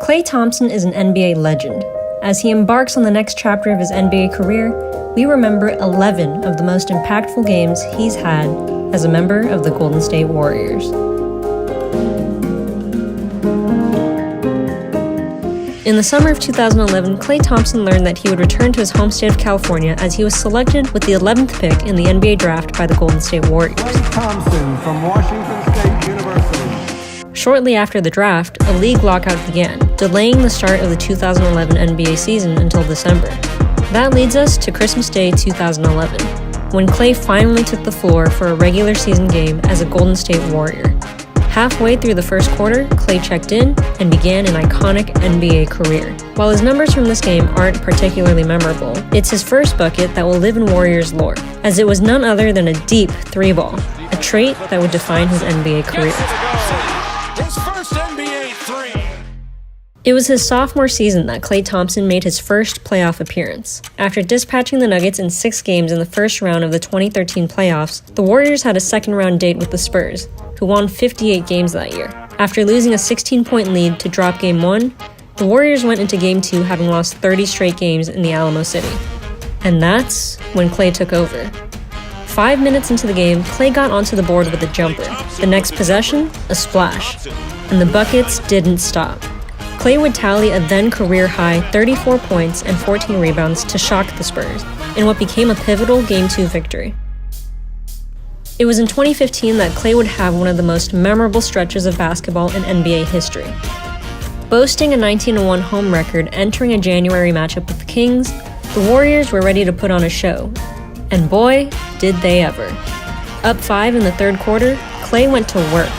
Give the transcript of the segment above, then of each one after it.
Klay Thompson is an NBA legend. As he embarks on the next chapter of his NBA career, we remember 11 of the most impactful games he's had as a member of the Golden State Warriors. In the summer of 2011, Klay Thompson learned that he would return to his home state of California as he was selected with the 11th pick in the NBA draft by the Golden State Warriors. Klay Thompson from Washington State University. Shortly after the draft, a league lockout began, delaying the start of the 2011 NBA season until December. That leads us to Christmas Day 2011, when Klay finally took the floor for a regular season game as a Golden State Warrior. Halfway through the first quarter, Klay checked in and began an iconic NBA career. While his numbers from this game aren't particularly memorable, it's his first bucket that will live in Warriors lore, as it was none other than a deep three-ball, a trait that would define his NBA career. His first NBA three. It was his sophomore season that Klay Thompson made his first playoff appearance. After dispatching the Nuggets in 6 games in the first round of the 2013 playoffs, the Warriors had a second-round date with the Spurs, who won 58 games that year. After losing a 16-point lead to drop Game 1, the Warriors went into Game 2 having lost 30 straight games in the Alamo City. And that's when Klay took over. 5 minutes into the game, Klay got onto the board with a jumper. The next possession, a splash. And the buckets didn't stop. Klay would tally a then career-high 34 points and 14 rebounds to shock the Spurs in what became a pivotal Game 2 victory. It was in 2015 that Klay would have one of the most memorable stretches of basketball in NBA history. Boasting a 19-1 home record entering a January matchup with the Kings, the Warriors were ready to put on a show. And boy, did they ever. Up 5 in the third quarter, Klay went to work.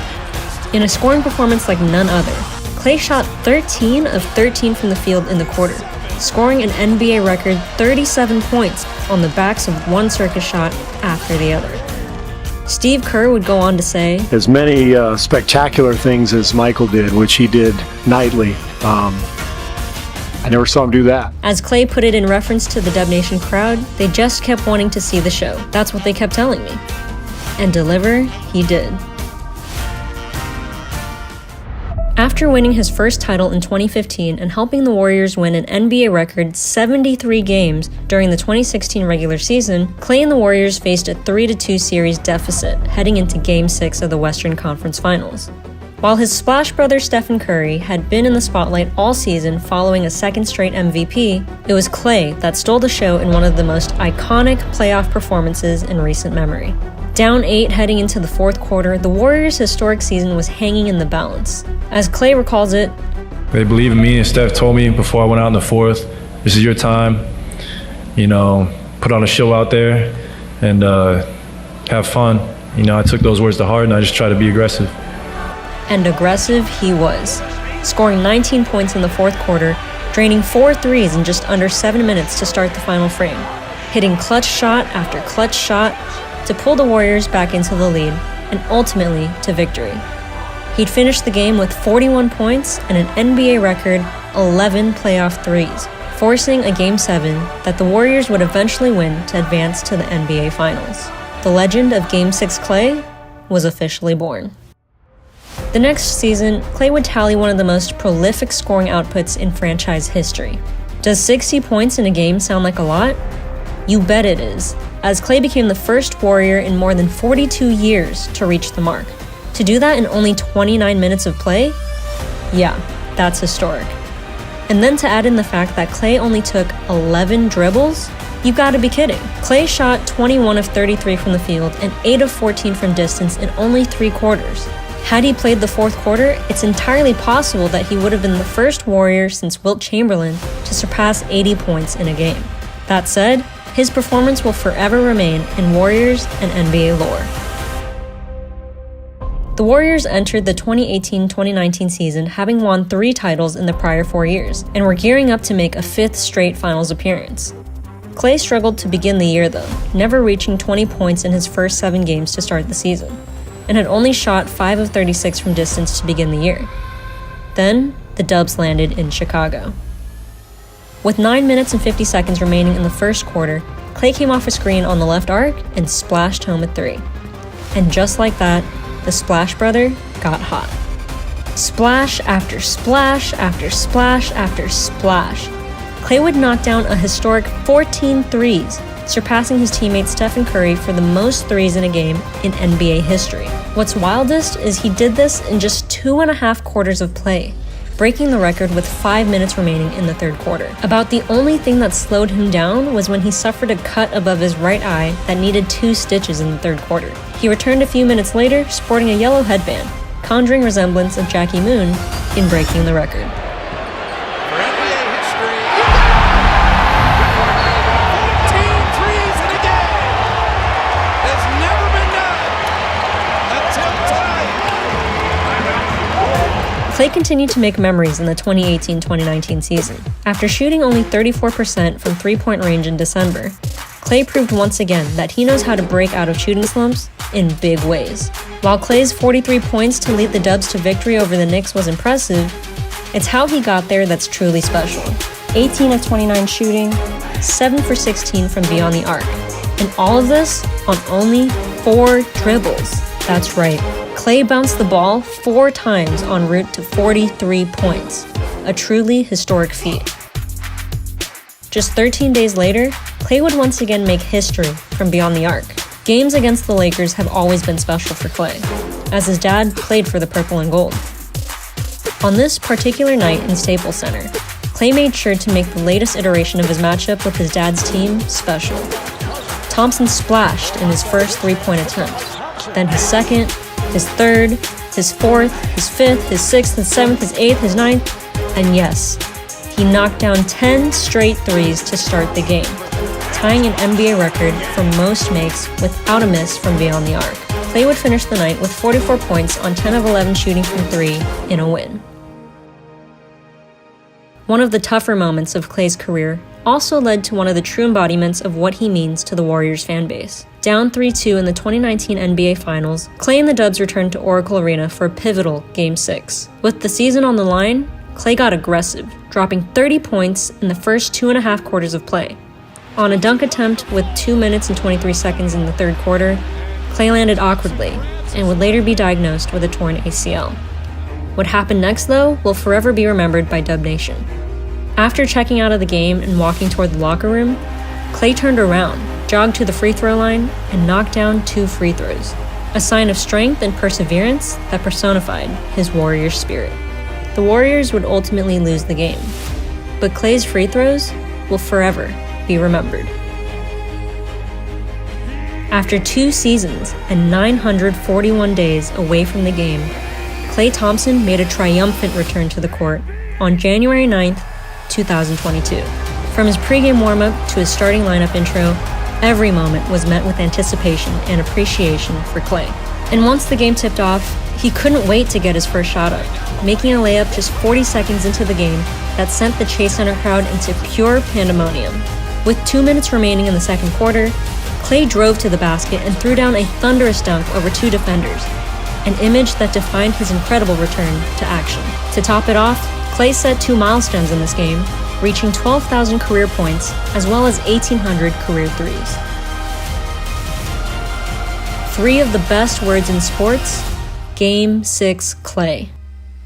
In a scoring performance like none other, Klay shot 13 of 13 from the field in the quarter, scoring an NBA record 37 points on the backs of one circus shot after the other. Steve Kerr would go on to say, as many spectacular things as Michael did, which he did nightly. I never saw him do that. As Klay put it in reference to the Dub Nation crowd, they just kept wanting to see the show. That's what they kept telling me. And deliver, he did. After winning his first title in 2015 and helping the Warriors win an NBA record 73 games during the 2016 regular season, Klay and the Warriors faced a 3-2 series deficit heading into Game 6 of the Western Conference Finals. While his splash brother Stephen Curry had been in the spotlight all season following a second straight MVP, it was Klay that stole the show in one of the most iconic playoff performances in recent memory. Down 8 heading into the fourth quarter, the Warriors' historic season was hanging in the balance. As Klay recalls it, they believe in me, and Steph told me before I went out in the fourth, this is your time, put on a show out there and have fun. I took those words to heart and I just tried to be aggressive. And aggressive he was, scoring 19 points in the fourth quarter, draining 4 threes in just under 7 minutes to start the final frame, hitting clutch shot after clutch shot to pull the Warriors back into the lead and ultimately to victory. He'd finished the game with 41 points and an NBA record 11 playoff threes, forcing a Game 7 that the Warriors would eventually win to advance to the NBA Finals. The legend of Game 6 Klay was officially born. The next season, Klay would tally one of the most prolific scoring outputs in franchise history. Does 60 points in a game sound like a lot? You bet it is, as Klay became the first Warrior in more than 42 years to reach the mark. To do that in only 29 minutes of play? Yeah, that's historic. And then to add in the fact that Klay only took 11 dribbles? You gotta be kidding. Klay shot 21 of 33 from the field and 8 of 14 from distance in only 3 quarters. Had he played the fourth quarter, it's entirely possible that he would have been the first Warrior since Wilt Chamberlain to surpass 80 points in a game. That said, his performance will forever remain in Warriors and NBA lore. The Warriors entered the 2018-2019 season having won 3 titles in the prior 4 years, and were gearing up to make a 5th straight finals appearance. Klay struggled to begin the year though, never reaching 20 points in his first 7 games to start the season, and had only shot 5 of 36 from distance to begin the year. Then, the Dubs landed in Chicago. With 9 minutes and 50 seconds remaining in the first quarter, Klay came off a screen on the left arc and splashed home a 3. And just like that, the Splash Brother got hot. Splash after splash after splash after splash. Klay would knock down a historic 14 threes, surpassing his teammate Stephen Curry for the most threes in a game in NBA history. What's wildest is he did this in just 2.5 quarters of play, breaking the record with 5 minutes remaining in the third quarter. About the only thing that slowed him down was when he suffered a cut above his right eye that needed 2 stitches in the third quarter. He returned a few minutes later sporting a yellow headband, conjuring resemblance of Jackie Moon in breaking the record. For NBA history, 14 threes in a game has never been done until tonight. Klay continued to make memories in the 2018-2019 season. After shooting only 34% from three-point range in December, Klay proved once again that he knows how to break out of shooting slumps in big ways. While Klay's 43 points to lead the Dubs to victory over the Knicks was impressive, it's how he got there that's truly special. 18 of 29 shooting, 7 for 16 from beyond the arc, and all of this on only 4 dribbles. That's right, Klay bounced the ball 4 times en route to 43 points, a truly historic feat. Just 13 days later, Klay would once again make history from beyond the arc. Games against the Lakers have always been special for Klay, as his dad played for the purple and gold. On this particular night in Staples Center, Klay made sure to make the latest iteration of his matchup with his dad's team special. Thompson splashed in his first three-point attempt, then his second, his third, his fourth, his fifth, his sixth, his seventh, his eighth, his ninth, and yes, he knocked down 10 straight threes to start the game, tying an NBA record for most makes without a miss from beyond the arc. Klay would finish the night with 44 points on 10 of 11 shooting from 3 in a win. One of the tougher moments of Klay's career also led to one of the true embodiments of what he means to the Warriors fan base. Down 3-2 in the 2019 NBA Finals, Klay and the Dubs returned to Oracle Arena for a pivotal Game 6. With the season on the line, Klay got aggressive, dropping 30 points in the first 2.5 quarters of play. On a dunk attempt with 2 minutes and 23 seconds in the third quarter, Klay landed awkwardly and would later be diagnosed with a torn ACL. What happened next, though, will forever be remembered by Dub Nation. After checking out of the game and walking toward the locker room, Klay turned around, jogged to the free throw line, and knocked down 2 free throws, a sign of strength and perseverance that personified his Warriors spirit. The Warriors would ultimately lose the game, but Klay's free throws will forever be remembered. After 2 seasons and 941 days away from the game, Klay Thompson made a triumphant return to the court on January 9th, 2022. From his pregame warm-up to his starting lineup intro, every moment was met with anticipation and appreciation for Klay. And once the game tipped off, he couldn't wait to get his first shot up, making a layup just 40 seconds into the game that sent the Chase Center crowd into pure pandemonium. With 2 minutes remaining in the second quarter, Klay drove to the basket and threw down a thunderous dunk over 2 defenders, an image that defined his incredible return to action. To top it off, Klay set 2 milestones in this game, reaching 12,000 career points as well as 1,800 career threes. 3 of the best words in sports: Game 6 Klay.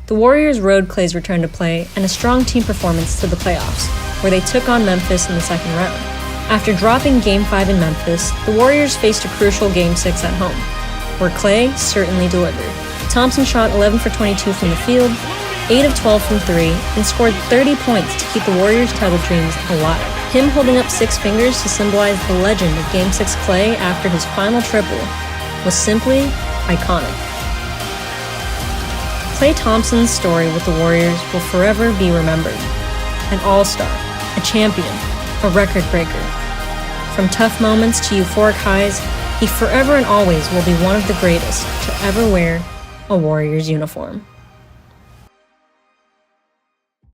The Warriors rode Klay's return to play and a strong team performance to the playoffs, where they took on Memphis in the second round. After dropping Game 5 in Memphis, the Warriors faced a crucial Game 6 at home, where Klay certainly delivered. Thompson shot 11 for 22 from the field, 8 of 12 from 3, and scored 30 points to keep the Warriors' title dreams alive. Him holding up 6 fingers to symbolize the legend of Game 6 Klay after his final triple was simply iconic. Klay Thompson's story with the Warriors will forever be remembered. An all-star, a champion, a record breaker. From tough moments to euphoric highs, he forever and always will be one of the greatest to ever wear a Warriors uniform.